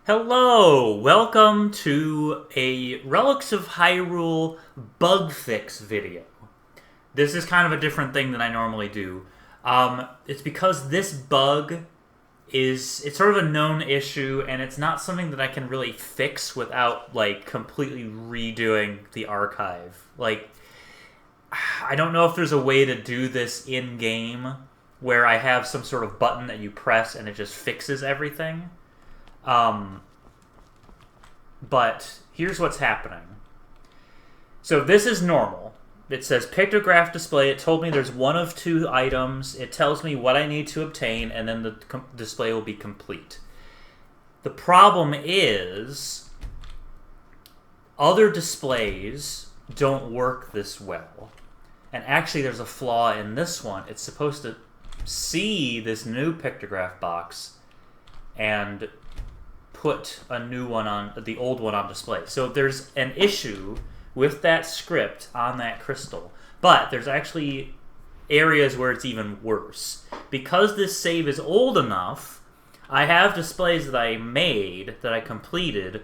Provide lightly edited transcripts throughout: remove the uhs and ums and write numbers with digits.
Hello! Welcome to a Relics of Hyrule bug fix video. This is kind of a different thing than I normally do. It's because this bug it's sort of a known issue, and it's not something that I can really fix without, like, completely redoing the archive. Like, I don't know if there's a way to do this in-game where I have some sort of button that you press and it just fixes everything. But here's what's happening. So this is normal. It says pictograph display. It told me there's one of two items. It tells me what I need to obtain, and then the display will be complete. The problem is other displays don't work this well. And actually there's a flaw in this one. It's supposed to see this new pictograph box and put a new one on, the old one on display. So there's an issue with that script on that crystal, but there's actually areas where it's even worse. Because this save is old enough, I have displays that I made, that I completed,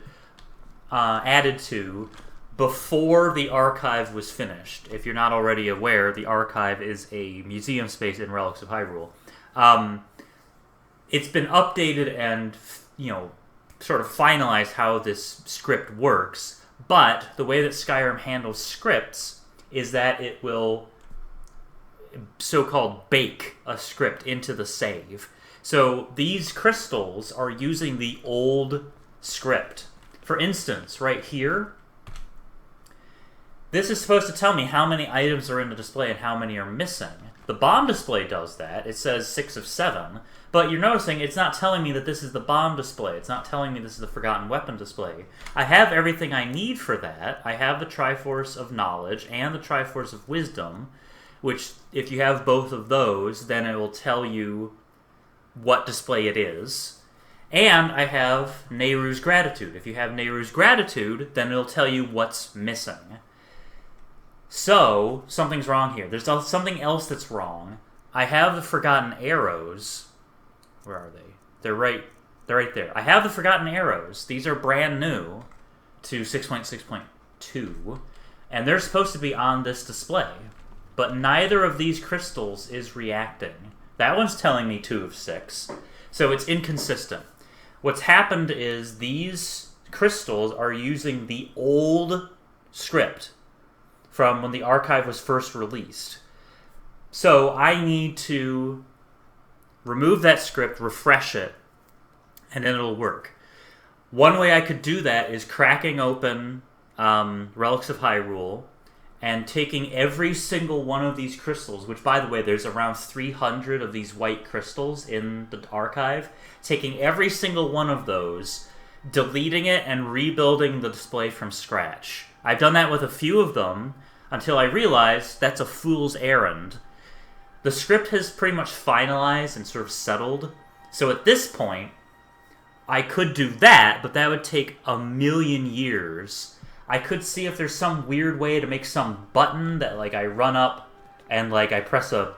added to, before the archive was finished. If you're not already aware, the archive is a museum space in Relics of Hyrule. It's been updated and, sort of finalized how this script works, but the way that Skyrim handles scripts is that it will so-called bake a script into the save. So these crystals are using the old script. For instance, right here, this is supposed to tell me how many items are in the display and how many are missing. The bomb display does that. It says 6 of 7. But you're noticing it's not telling me that this is the bomb display. It's not telling me this is the Forgotten Weapon display. I have everything I need for that. I have the Triforce of Knowledge and the Triforce of Wisdom, which, if you have both of those, then it will tell you what display it is. And I have Nehru's Gratitude. If you have Nehru's Gratitude, then it'll tell you what's missing. So, something's wrong here. There's something else that's wrong. I have the Forgotten Arrows. Where are they? They're right there. I have the Forgotten Arrows. These are brand new to 6.6.2, and they're supposed to be on this display. But neither of these crystals is reacting. That one's telling me 2 of 6, so it's inconsistent. What's happened is these crystals are using the old script from when the archive was first released. So I need to remove that script, refresh it, and then it'll work. One way I could do that is cracking open Relics of Hyrule and taking every single one of these crystals, which, by the way, there's around 300 of these white crystals in the archive, taking every single one of those, deleting it, and rebuilding the display from scratch. I've done that with a few of them until I realized that's a fool's errand. The script has pretty much finalized and sort of settled, so at this point, I could do that, but that would take a million years. I could see if there's some weird way to make some button that, like, I run up and, like, I press an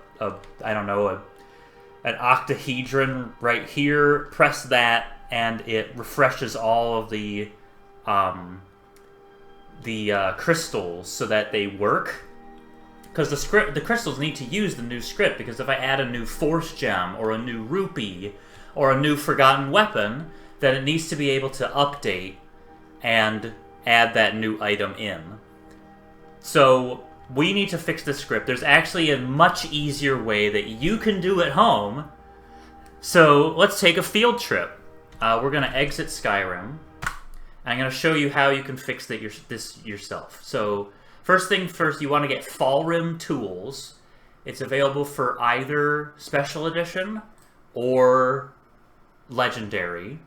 octahedron right here, press that, and it refreshes all of the crystals so that they work. Because the crystals need to use the new script, because if I add a new Force Gem, or a new Rupee, or a new Forgotten Weapon, then it needs to be able to update and add that new item in. So we need to fix the script. There's actually a much easier way that you can do at home. So let's take a field trip. We're going to exit Skyrim. I'm going to show you how you can fix this yourself. So first thing first, you want to get Falrim Tools. It's available for either Special Edition or Legendary.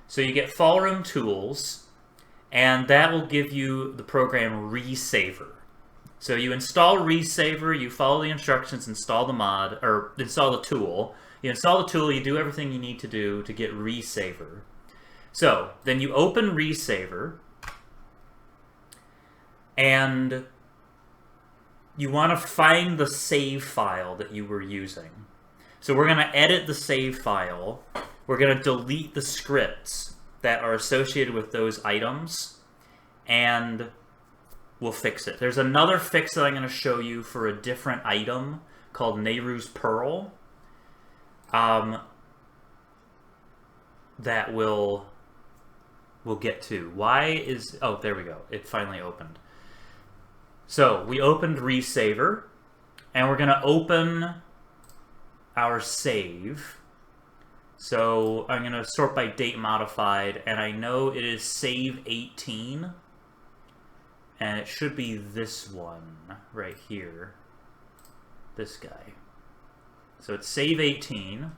So you get Falrim Tools, and that will give you the program ReSaver. So you install ReSaver, you follow the instructions, install the mod, or install the tool. You install the tool, you do everything you need to do to get ReSaver. So then you open ReSaver, and you want to find the save file that you were using. So we're going to edit the save file. We're going to delete the scripts that are associated with those items, and we'll fix it. There's another fix that I'm going to show you for a different item called Nehru's Pearl. That we'll get to. Why is... Oh, there we go. It finally opened. So, we opened ReSaver, and we're going to open our save. So, I'm going to sort by date modified, and I know it is save 18, and it should be this one right here. This guy. So, it's save 18.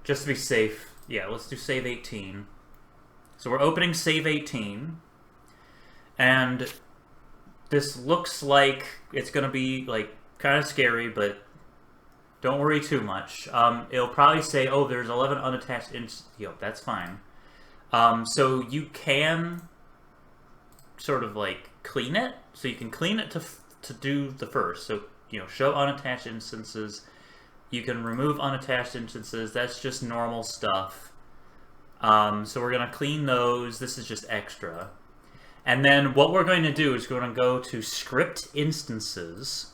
Just to be safe, yeah, let's do save 18. So we're opening save 18, and this looks like it's going to be, like, kind of scary, but don't worry too much. It'll probably say, oh, there's 11 unattached that's fine. So you can sort of, like, clean it. So you can clean it to do the first. So, you know, show unattached instances. You can remove unattached instances. That's just normal stuff. So we're going to clean those. This is just extra. And then what we're going to do is we're going to go to Script Instances.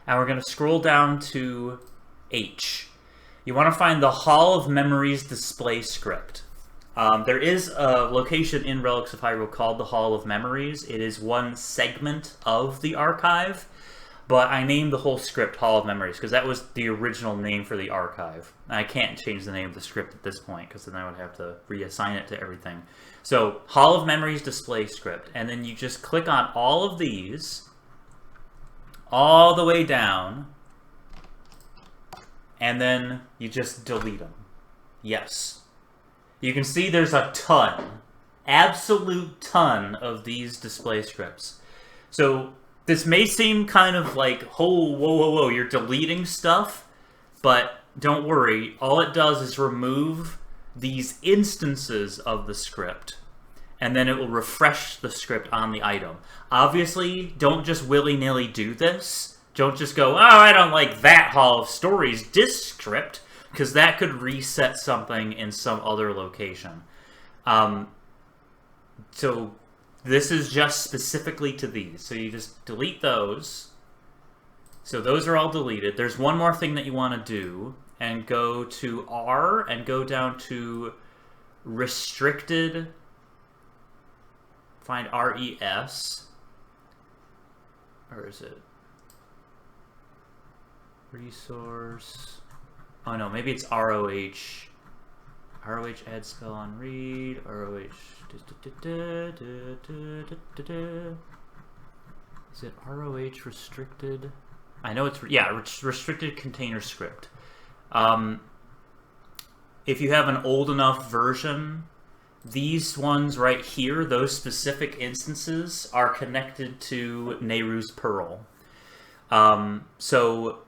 And we're going to scroll down to H. You want to find the Hall of Memories display script. There is a location in Relics of Hyrule called the Hall of Memories. It is one segment of the archive. But I named the whole script Hall of Memories because that was the original name for the archive. And I can't change the name of the script at this point because then I would have to reassign it to everything. So, Hall of Memories display script. And then you just click on all of these, all the way down, and then you just delete them. Yes. You can see there's a ton, absolute ton of these display scripts. So, this may seem kind of like, oh, whoa, you're deleting stuff, but don't worry. All it does is remove these instances of the script, and then it will refresh the script on the item. Obviously, don't just willy-nilly do this. Don't just go, oh, I don't like that Hall of Stories disk script, because that could reset something in some other location. So this is just specifically to these. So you just delete those. So those are all deleted. There's one more thing that you want to do, and go to R and go down to restricted. Find RES. Or is it? Resource. Oh no, maybe it's ROH. ROH add spell on read. ROH. Is it ROH restricted? I know it's restricted container script. If you have an old enough version, these ones right here, those specific instances, are connected to Nehru's Pearl. So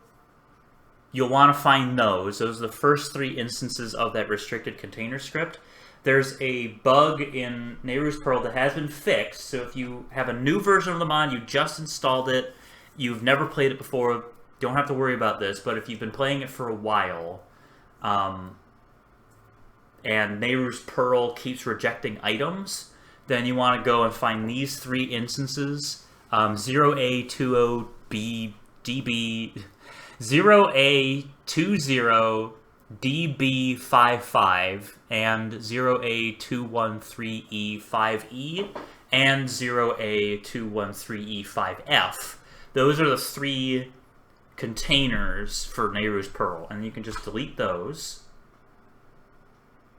you'll want to find those. Those are the first 3 instances of that restricted container script. There's a bug in Nehru's Pearl that has been fixed, so if you have a new version of the mod, you just installed it, you've never played it before, don't have to worry about this, but if you've been playing it for a while, and Nehru's Pearl keeps rejecting items, then you want to go and find these 3 instances, 0A20DB, 0A20 DB55 and 0A213E5E and 0A213E5F. Those are the 3 containers for Nehru's Pearl, and you can just delete those,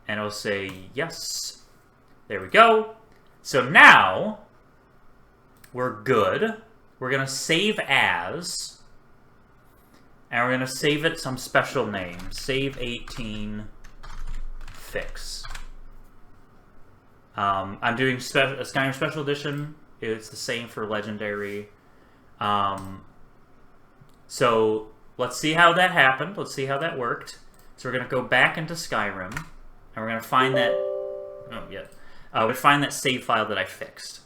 and it'll say yes. There we go. So now we're good. We're gonna save as. And we're going to save it some special name. Save 18 fix. I'm doing Skyrim Special Edition. It's the same for Legendary. So let's see how that happened. Let's see how that worked. So we're going to go back into Skyrim. And we're going to find that... Oh, yeah. We're going to find that save file that I fixed.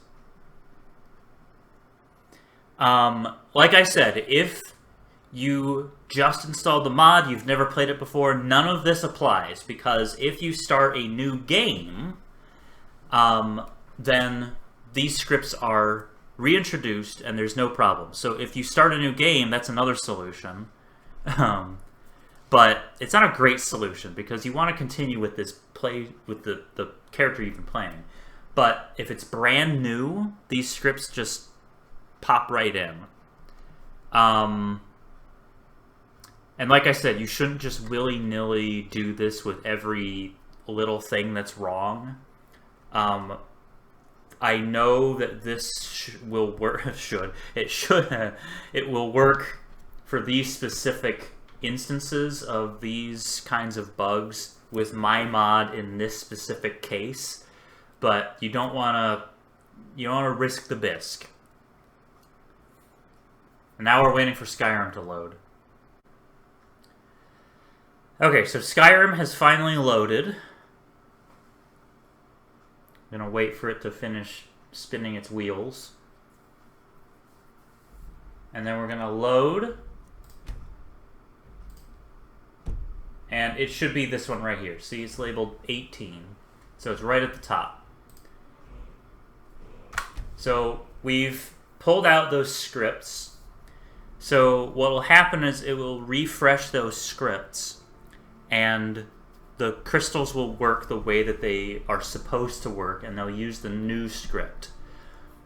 Like I said, if you just installed the mod, you've never played it before, none of this applies, because if you start a new game, then these scripts are reintroduced and there's no problem. So if you start a new game, that's another solution. But it's not a great solution because you want to continue with this play with the character you've been playing. But if it's brand new, these scripts just pop right in. And like I said, you shouldn't just willy-nilly do this with every little thing that's wrong. I know that this will work. It will work for these specific instances of these kinds of bugs with my mod in this specific case, but you don't want to risk the bisque. And now we're waiting for Skyrim to load. Okay, so Skyrim has finally loaded. I'm gonna wait for it to finish spinning its wheels. And then we're gonna load. And it should be this one right here. See, it's labeled 18. So it's right at the top. So we've pulled out those scripts. So what will happen is it will refresh those scripts. And the crystals will work the way that they are supposed to work. And they'll use the new script.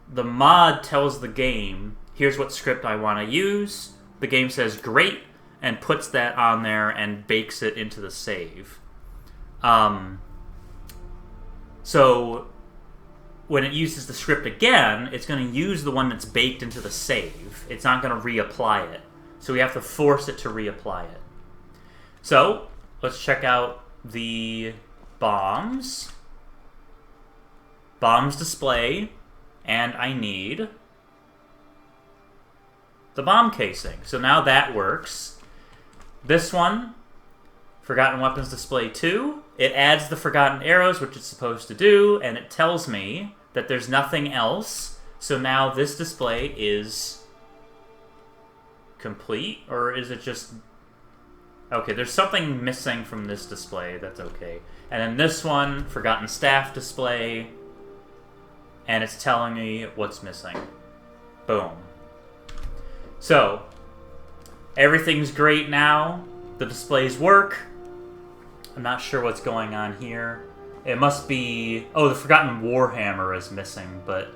The mod tells the game, here's what script I want to use. The game says, great. And puts that on there and bakes it into the save. So when it uses the script again, it's going to use the one that's baked into the save. It's not going to reapply it. So we have to force it to reapply it. So let's check out the bombs. Bombs display. And I need the bomb casing. So now that works. This one, Forgotten Weapons Display 2, it adds the Forgotten Arrows, which it's supposed to do, and it tells me that there's nothing else. So now this display is complete, or is it just... Okay, there's something missing from this display, that's okay. And then this one, Forgotten Staff Display, and it's telling me what's missing. Boom. So, everything's great now. The displays work. I'm not sure what's going on here. It must be... Oh, the Forgotten Warhammer is missing, but...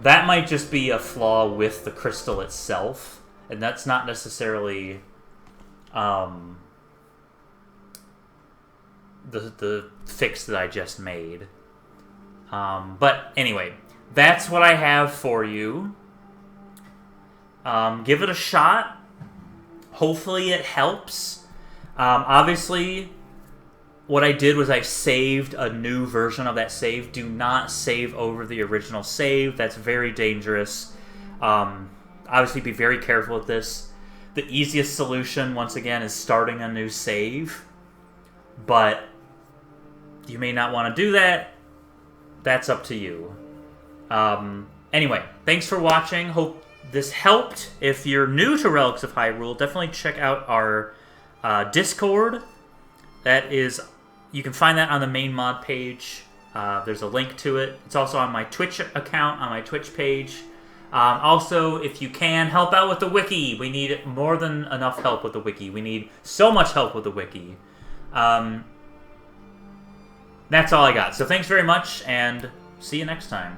That might just be a flaw with the crystal itself. And that's not necessarily... the fix that I just made. But anyway, that's what I have for you. Give it a shot. Hopefully it helps. Obviously, what I did was I saved a new version of that save. Do not save over the original save. That's very dangerous. Obviously, be very careful with this. The easiest solution, once again, is starting a new save. But you may not want to do that. That's up to you. Anyway, thanks for watching. Hope this helped. If you're new to Relics of Hyrule, definitely check out our Discord. That is, you can find that on the main mod page. There's a link to it. It's also on my Twitch account, on my Twitch page. Also, if you can, help out with the wiki. We need more than enough help with the wiki. We need so much help with the wiki. That's all I got. So thanks very much, and see you next time.